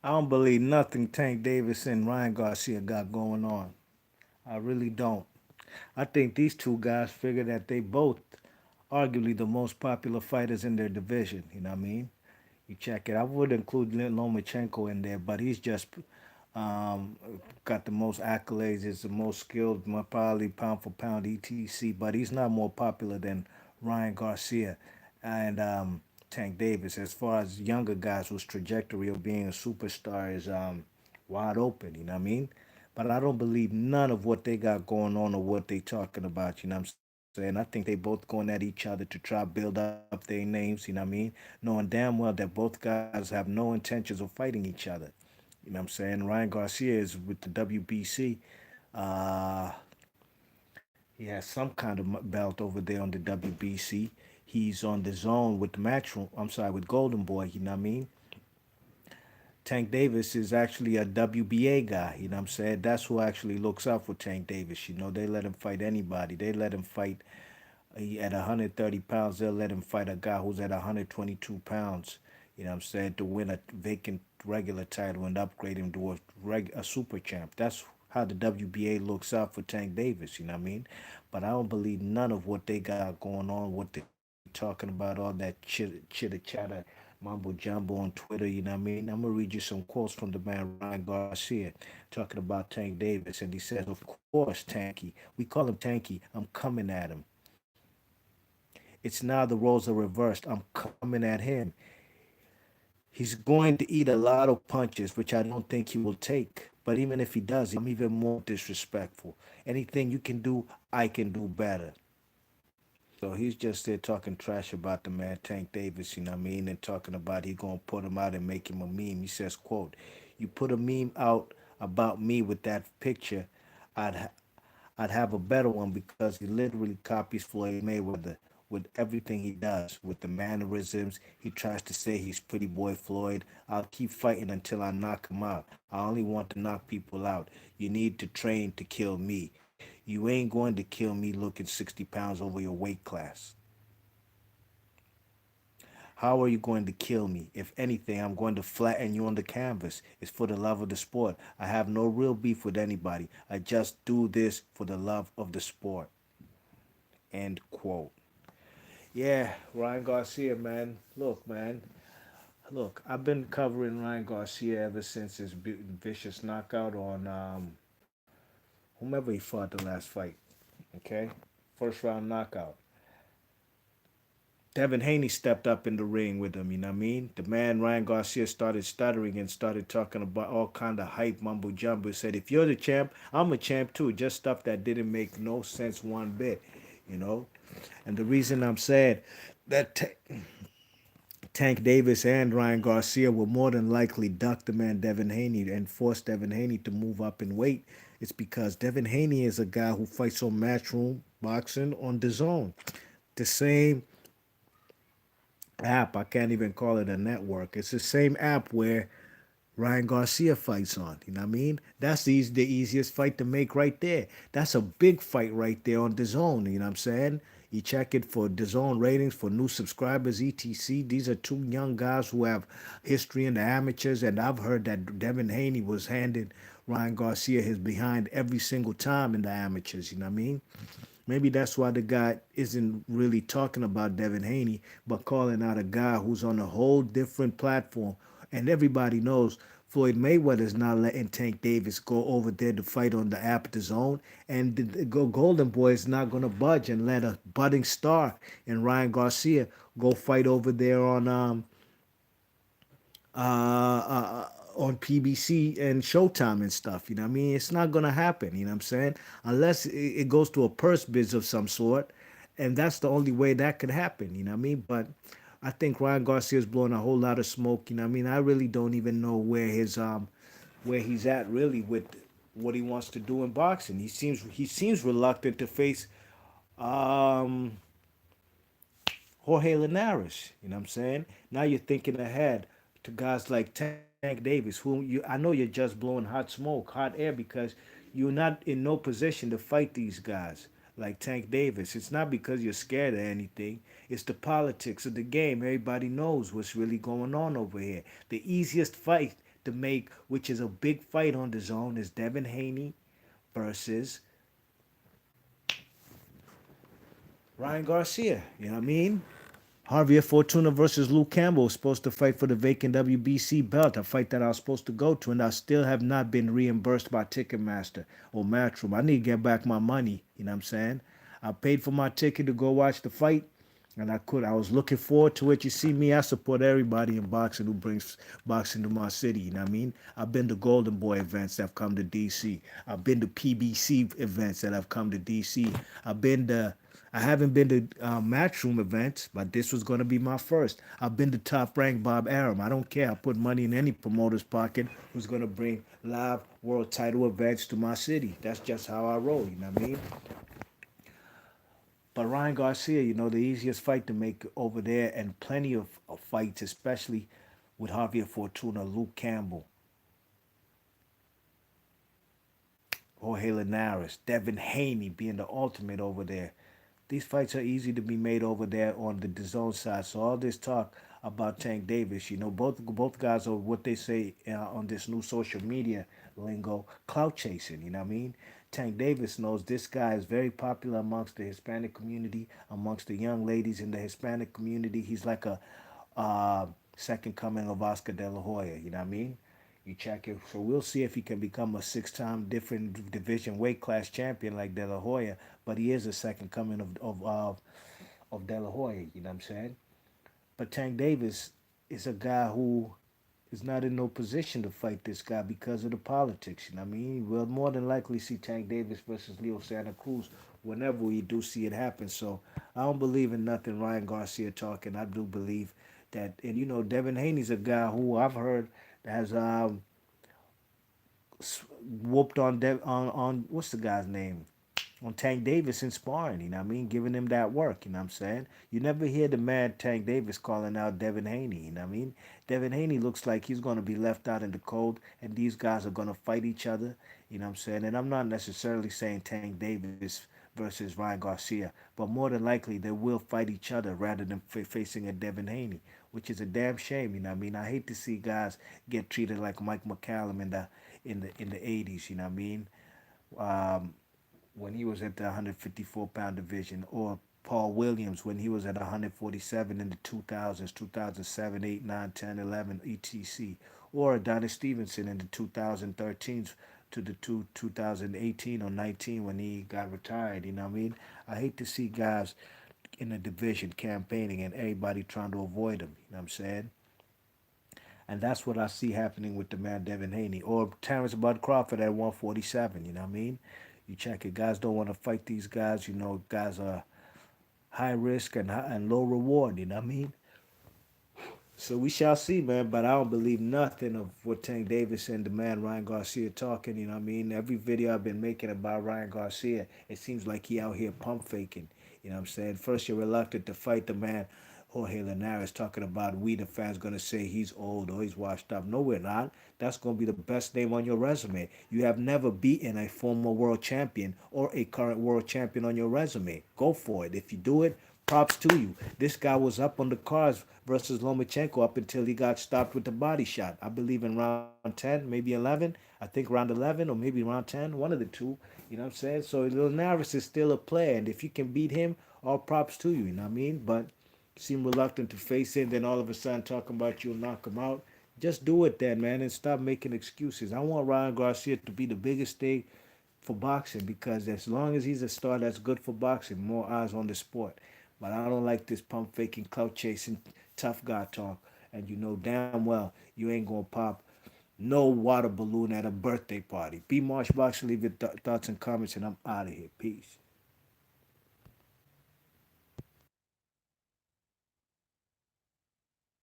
I don't believe nothing Tank Davis and Ryan Garcia got going on. I really don't. I think these two guys figure that they both arguably the most popular fighters in their division. You know what I mean? You check it. I would include Lomachenko in there, but he's just um, got the most accolades. Is the most skilled, probably pound for pound, etc. But he's not more popular than Ryan Garcia and Tank Davis. As far as younger guys whose trajectory of being a superstar is wide open. You know what I mean? But I don't believe none of what they got going on or what they talking about. You know what I'm saying? I think they both going at each other to try to build up their names. You know what I mean? Knowing damn well that both guys have no intentions of fighting each other. You know what I'm saying? Ryan Garcia is with the WBC. Uh, he has some kind of belt over there on the WBC. He's on the zone with the Matchroom. I'm sorry, with Golden Boy. You know what I mean? Tank Davis is actually a WBA guy. You know what I'm saying? That's who actually looks out for Tank Davis. You know, they let him fight anybody. They let him fight at 130 pounds. They'll let him fight a guy who's at 122 pounds. You know what I'm saying? To win a vacant regular title and upgrade him to a super champ. That's how the WBA looks out for Tank Davis. You know what I mean? But I don't believe none of what they got going on, what they talking about, all that chitter chatter, mumbo jumbo on Twitter. You know what I mean? I'm gonna read you some quotes from the man Ryan Garcia talking about Tank Davis, and he says, "Of course, Tanky. We call him Tanky. I'm coming at him. It's now the roles are reversed. I'm coming at him. He's going to eat a lot of punches, which I don't think he will take. But even if he does, I'm even more disrespectful. Anything you can do, I can do better." So he's just there talking trash about the man Tank Davis, you know what I mean, and talking about he gonna put him out and make him a meme. He says, "quote You put a meme out about me with that picture, I'd ha- I'd have a better one because he literally copies Floyd Mayweather with everything he does, with the mannerisms. He tries to say he's pretty boy Floyd. I'll keep fighting until I knock him out. I only want to knock people out. You need to train to kill me. You ain't going to kill me looking 60 pounds over your weight class. How are you going to kill me? If anything, I'm going to flatten you on the canvas. It's for the love of the sport. I have no real beef with anybody. I just do this for the love of the sport." End quote. Yeah, Ryan Garcia, man. Look, man. Look, I've been covering Ryan Garcia ever since his vicious knockout on whomever he fought the last fight. Okay? First round knockout. Devin Haney stepped up in the ring with him, you know what I mean? The man Ryan Garcia started stuttering and started talking about all kind of hype mumbo jumbo. Said, "If you're the champ, I'm a champ too." Just stuff that didn't make no sense one bit, you know? And the reason I'm saying that Tank Davis and Ryan Garcia will more than likely duck the man Devin Haney and force Devin Haney to move up in weight. It's because Devin Haney is a guy who fights on Matchroom Boxing on the Zone. The same app. I can't even call it a network. It's the same app where Ryan Garcia fights on. You know what I mean? That's the easiest fight to make right there. That's a big fight right there on the zone. You know what I'm saying? You check it for the zone ratings for new subscribers, etc. These are two young guys who have history in the amateurs, and I've heard that Devin Haney was handing Ryan Garcia his behind every single time in the amateurs. You know what I mean? Maybe that's why the guy isn't really talking about Devin Haney, but calling out a guy who's on a whole different platform. And everybody knows Floyd Mayweather is not letting Tank Davis go over there to fight on the app the zone. And the Golden Boy is not going to budge and let a budding star in Ryan Garcia go fight over there on PBC and Showtime and stuff. You know what I mean? It's not gonna happen. You know what I'm saying? Unless it goes to a purse bids of some sort, and that's the only way that could happen. You know what I mean? But I think Ryan Garcia is blowing a whole lot of smoke. You know what I mean? I really don't even know where he's at really with what he wants to do in boxing. He seems reluctant to face um Jorge Linares. You know what I'm saying? Now you're thinking ahead to guys like Tank Davis, who I know you're just blowing hot smoke, hot air because you're not in no position to fight these guys like Tank Davis. It's not because you're scared of anything. It's the politics of the game. Everybody knows what's really going on over here. The easiest fight to make, which is a big fight on the zone, is Devin Haney versus Ryan Garcia. You know what I mean? Javier Fortuna versus Luke Campbell is supposed to fight for the vacant WBC belt, a fight that I was supposed to go to, and I still have not been reimbursed by Ticketmaster or Matchroom. I need to get back my money, you know what I'm saying? I paid for my ticket to go watch the fight, and I was looking forward to it. You see me, I support everybody in boxing who brings boxing to my city, you know what I mean? I've been to Golden Boy events that have come to DC. I've been to PBC events that have come to DC. I haven't been to Matchroom events, but this was going to be my first. I've been to Top Rank Bob Arum. I don't care. I put money in any promoter's pocket who's going to bring live world title events to my city. That's just how I roll, you know what I mean? But Ryan Garcia, the easiest fight to make over there, and plenty of fights, especially with Javier Fortuna, Luke Campbell, Jorge Linares, Devin Haney being the ultimate over there. These fights are easy to be made over there on the DAZN side. So all this talk about Tank Davis, both guys are what they say on this new social media lingo, clout chasing. You know what I mean? Tank Davis knows this guy is very popular amongst the Hispanic community, amongst the young ladies in the Hispanic community. He's like a second coming of Oscar De La Hoya. You know what I mean? You check it. So we'll see if he can become a six-time different division weight class champion like De La Hoya. But he is a second coming of De La Hoya. You know what I'm saying? But Tank Davis is a guy who is not in no position to fight this guy because of the politics. You know what I mean? We'll more than likely see Tank Davis versus Leo Santa Cruz whenever we do see it happen. So I don't believe in nothing Ryan Garcia talking. I do believe that, and Devin Haney's a guy who I've heard has whooped on on what's the guy's name? On Tank Davis in sparring, you know what I mean? Giving him that work, you know what I'm saying? You never hear the man Tank Davis calling out Devin Haney, you know what I mean? Devin Haney looks like he's going to be left out in the cold, and these guys are going to fight each other, you know what I'm saying? And I'm not necessarily saying Tank Davis versus Ryan Garcia, but more than likely they will fight each other rather than facing a Devin Haney, which is a damn shame, you know what I mean? I hate to see guys get treated like Mike McCallum in the 80s, you know what I mean? Um, when he was at the 154-pound division, or Paul Williams when he was at 147 in the 2000s, 2007, 8, 9, 10, 11, etc., or Adonis Stevenson in the 2013s to the 2018 or 19 when he got retired. You know what I mean? I hate to see guys in the division campaigning and everybody trying to avoid him. You know what I'm saying? And that's what I see happening with the man Devin Haney or Terrence Bud Crawford at 147. You know what I mean? You check it. Guys don't want to fight these guys. Guys are high risk and low reward. You know what I mean? So we shall see, man. But I don't believe nothing of what Tank Davis and the man Ryan Garcia talking. You know what I mean? Every video I've been making about Ryan Garcia, it seems like he out here pump faking. You know what I'm saying? First, you're reluctant to fight the man Jorge Linares, talking about we the fans gonna say he's old or he's washed up. No, we're not. That's gonna be the best name on your resume. You have never beaten a former world champion or a current world champion on your resume. Go for it. If you do it, props to you. This guy was up on the cards versus Lomachenko up until he got stopped with the body shot. I believe in round 10, maybe 11. I think round 11 or maybe round 10, one of the two. You know what I'm saying? So Linares is still a player, and if you can beat him, all props to you. You know what I mean? But seem reluctant to face it, then all of a sudden talking about you'll knock him out. Just do it then, man, and stop making excuses. I want Ryan Garcia to be the biggest thing for boxing because as long as he's a star, that's good for boxing. More eyes on the sport. But I don't like this pump faking, clout chasing, tough guy talk. And you know damn well you ain't gonna pop no water balloon at a birthday party. Be Marsh Boxer. Leave your thoughts and comments, and I'm out of here. Peace.